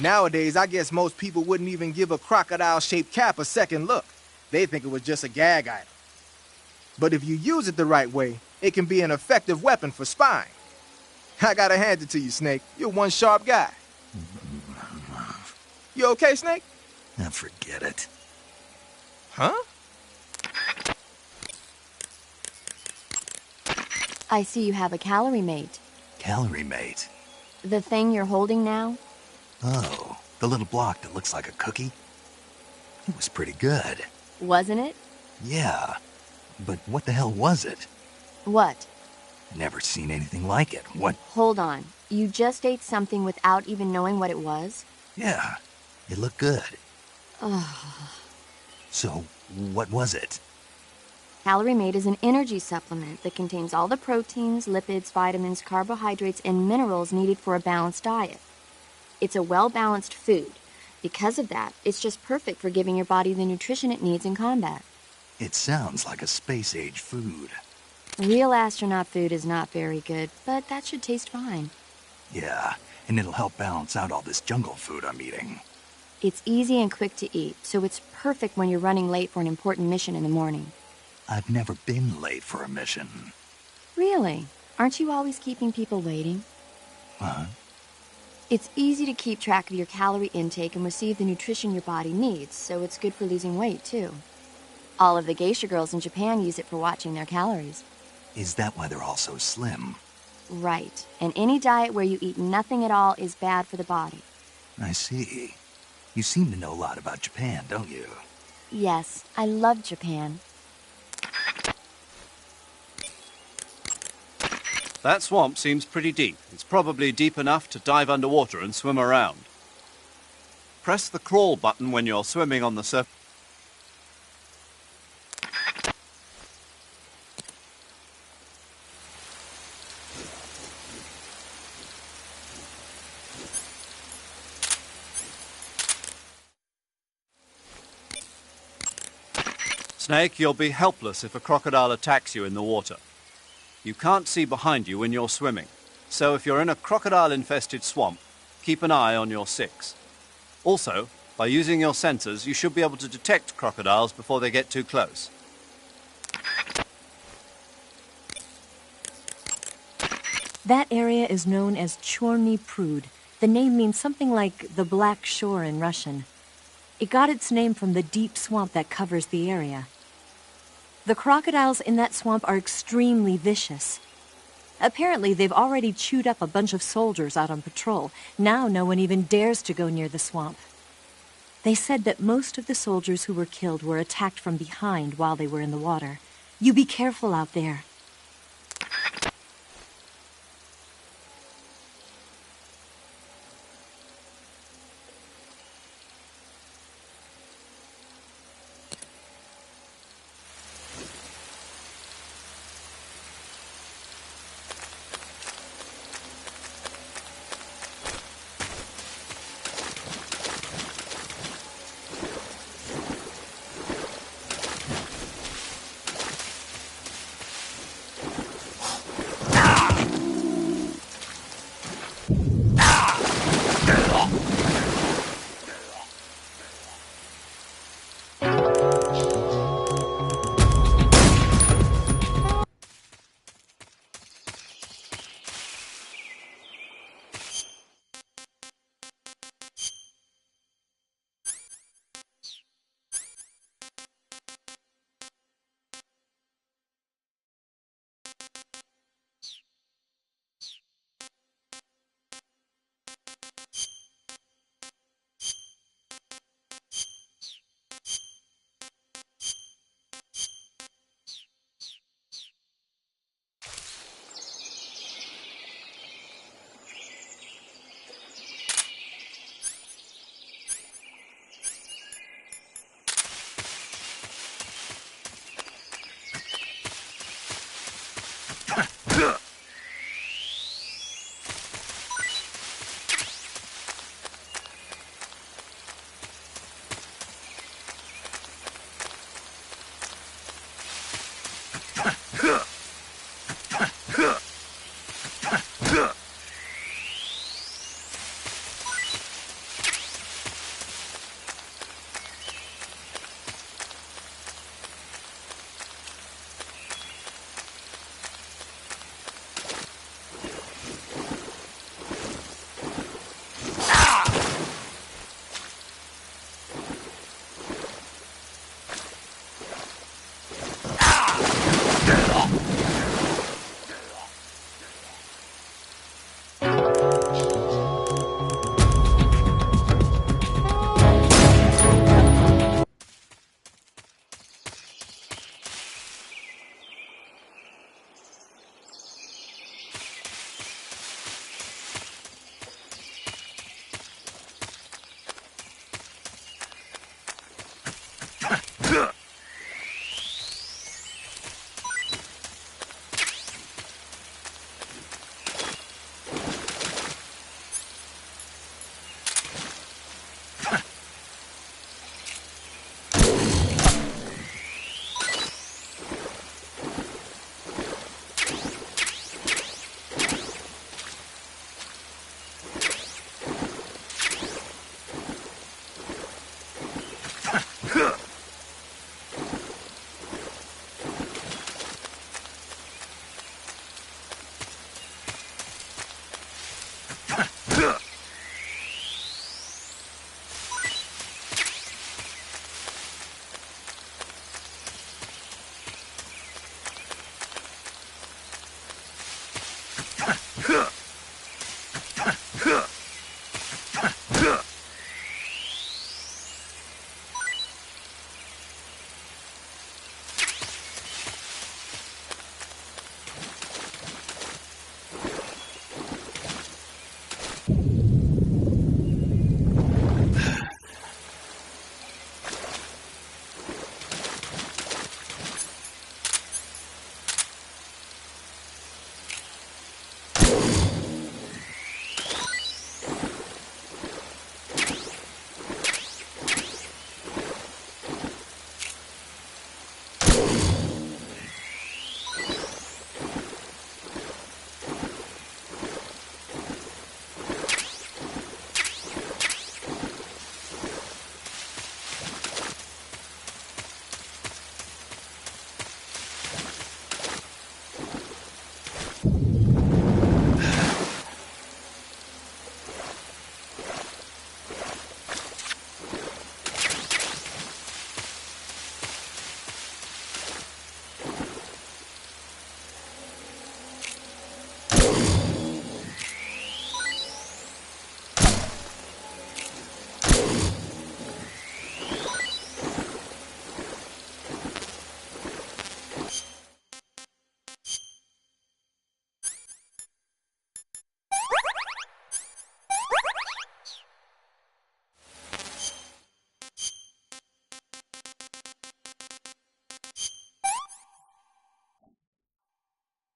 Nowadays, I guess most people wouldn't even give a crocodile-shaped cap a second look. They think it was just a gag item. But if you use it the right way, it can be an effective weapon for spying. I gotta hand it to you, Snake. You're one sharp guy. You okay, Snake? Now forget it. Huh? I see you have a calorie mate. Calorie mate. The thing you're holding now? Oh, the little block that looks like a cookie? It was pretty good. Wasn't it? Yeah, but what the hell was it? What? Never seen anything like it. What? Hold on. You just ate something without even knowing what it was? Yeah, it looked good. Ugh. So, what was it? Calorie Mate is an energy supplement that contains all the proteins, lipids, vitamins, carbohydrates, and minerals needed for a balanced diet. It's a well-balanced food. Because of that, it's just perfect for giving your body the nutrition it needs in combat. It sounds like a space-age food. Real astronaut food is not very good, but that should taste fine. Yeah, and it'll help balance out all this jungle food I'm eating. It's easy and quick to eat, so it's perfect when you're running late for an important mission in the morning. I've never been late for a mission. Really? Aren't you always keeping people waiting? Huh? It's easy to keep track of your calorie intake and receive the nutrition your body needs, so it's good for losing weight, too. All of the geisha girls in Japan use it for watching their calories. Is that why they're all so slim? Right. And any diet where you eat nothing at all is bad for the body. I see. You seem to know a lot about Japan, don't you? Yes, I love Japan. That swamp seems pretty deep. It's probably deep enough to dive underwater and swim around. Press the crawl button when you're swimming on the surface. Snake, you'll be helpless if a crocodile attacks you in the water. You can't see behind you when you're swimming, so if you're in a crocodile-infested swamp, keep an eye on your six. Also, by using your sensors, you should be able to detect crocodiles before they get too close. That area is known as Chorny Prud. The name means something like the Black Shore in Russian. It got its name from the deep swamp that covers the area. The crocodiles in that swamp are extremely vicious. Apparently, they've already chewed up a bunch of soldiers out on patrol. Now no one even dares to go near the swamp. They said that most of the soldiers who were killed were attacked from behind while they were in the water. You be careful out there.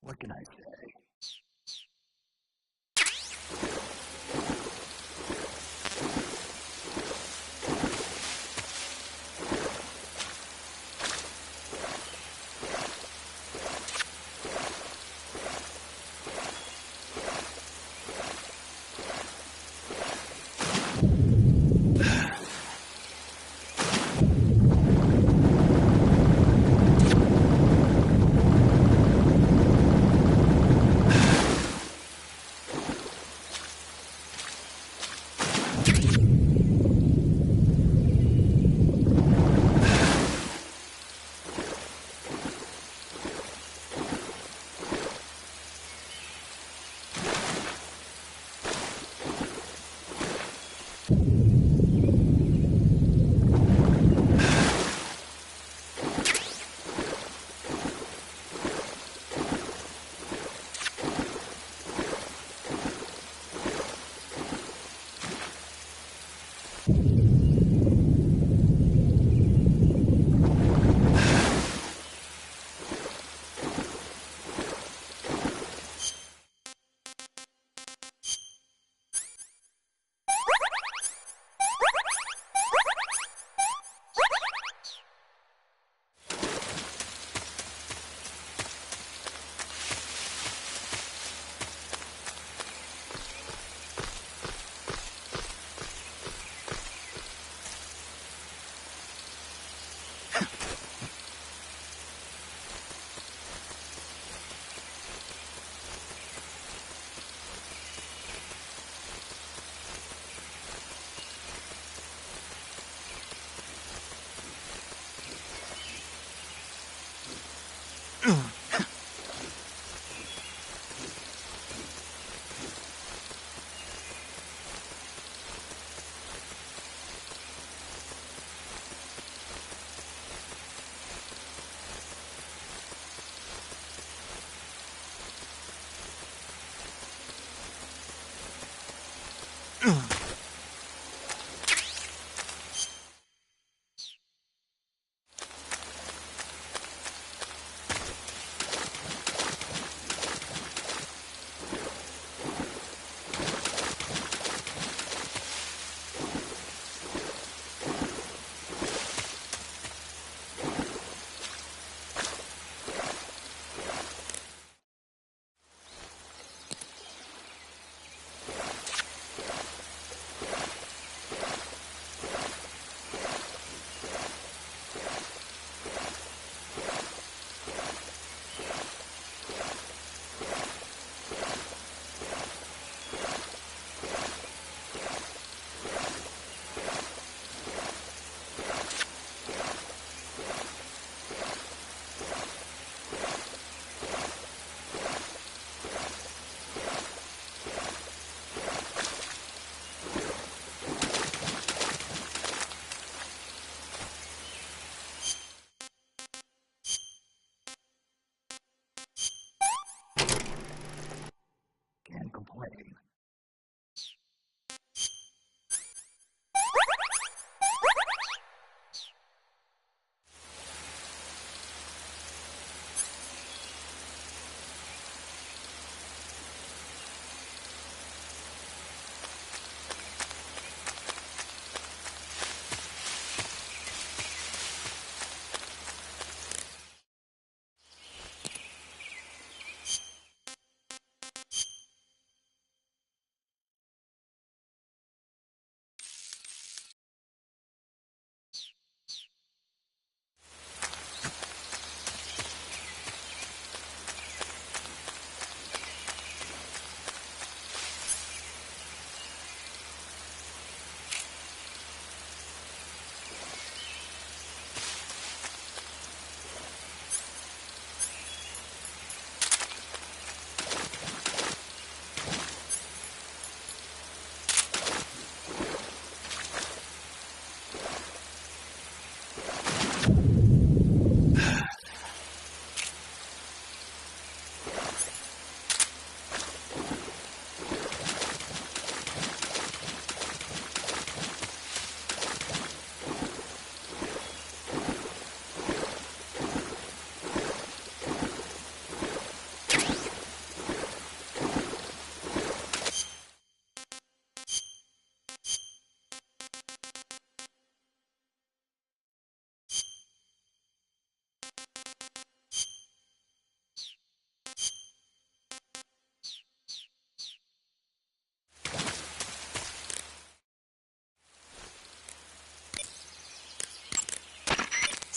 What can I say?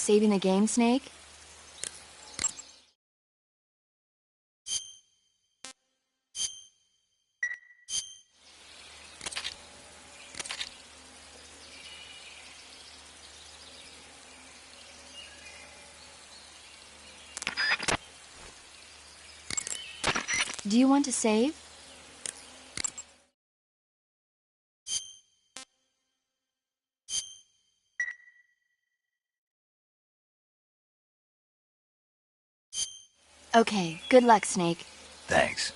saving the game, Snake? Do you want to save? Okay, good luck, Snake. Thanks.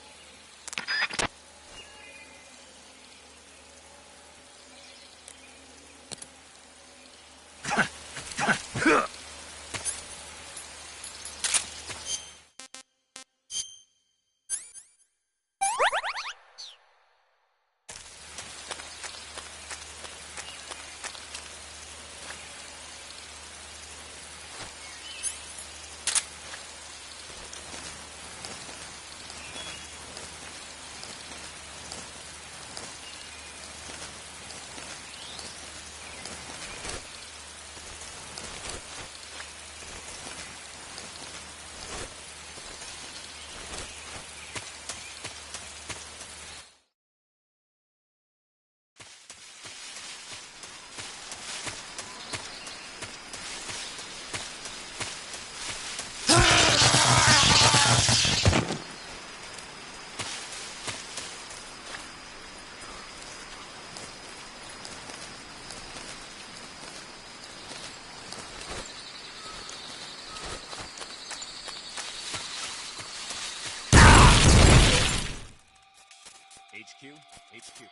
HQ.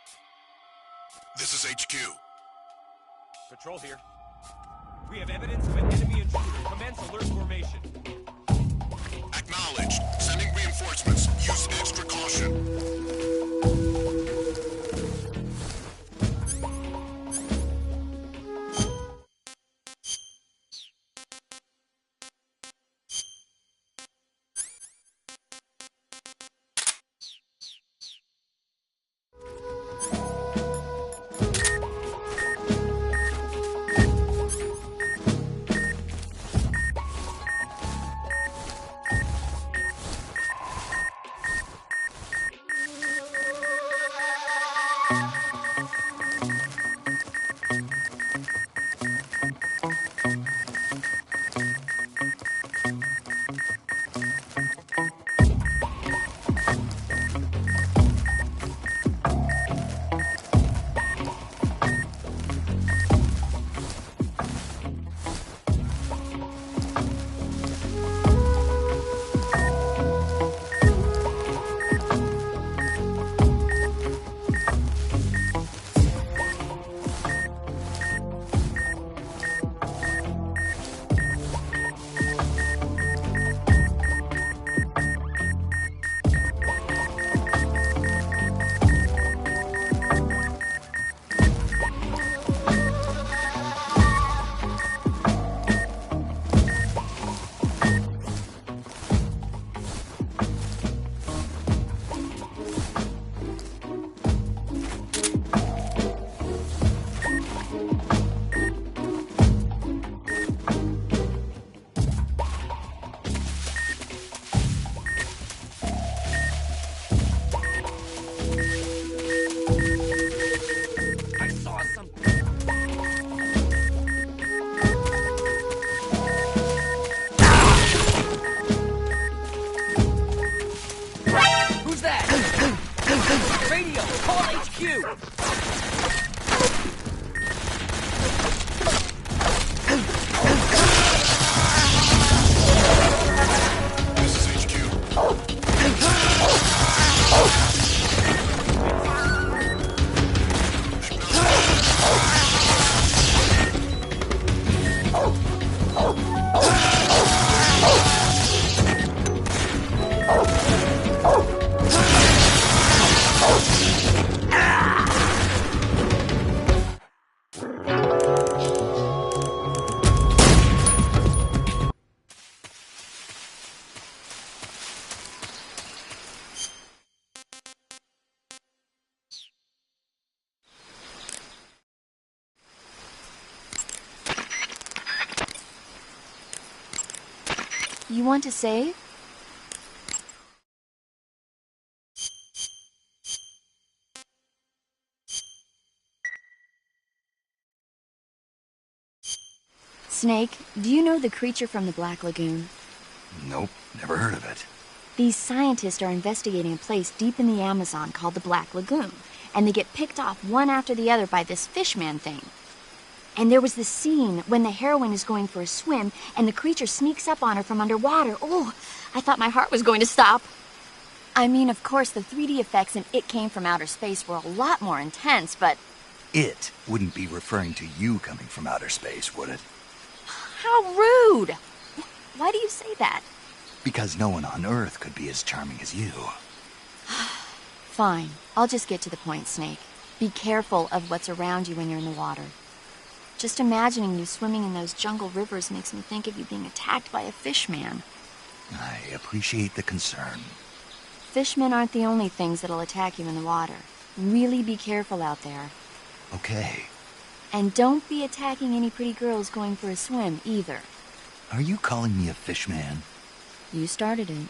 This is HQ. Patrol here. We have evidence of an enemy intruder. Commence alert formation. Acknowledged. Sending reinforcements. Use extra caution. You want to save? Snake, do you know the creature from the Black Lagoon? Nope, never heard of it. These scientists are investigating a place deep in the Amazon called the Black Lagoon, and they get picked off one after the other by this fishman thing. And there was this scene when the heroine is going for a swim, and the creature sneaks up on her from underwater. Oh, I thought my heart was going to stop. I mean, of course, the 3D effects in It Came from Outer Space were a lot more intense, but... It wouldn't be referring to you coming from outer space, would it? How rude! Why do you say that? Because no one on Earth could be as charming as you. Fine. I'll just get to the point, Snake. Be careful of what's around you when you're in the water. Just imagining you swimming in those jungle rivers makes me think of you being attacked by a fishman. I appreciate the concern. Fishmen aren't the only things that'll attack you in the water. Really be careful out there. Okay. And don't be attacking any pretty girls going for a swim, either. Are you calling me a fishman? You started it.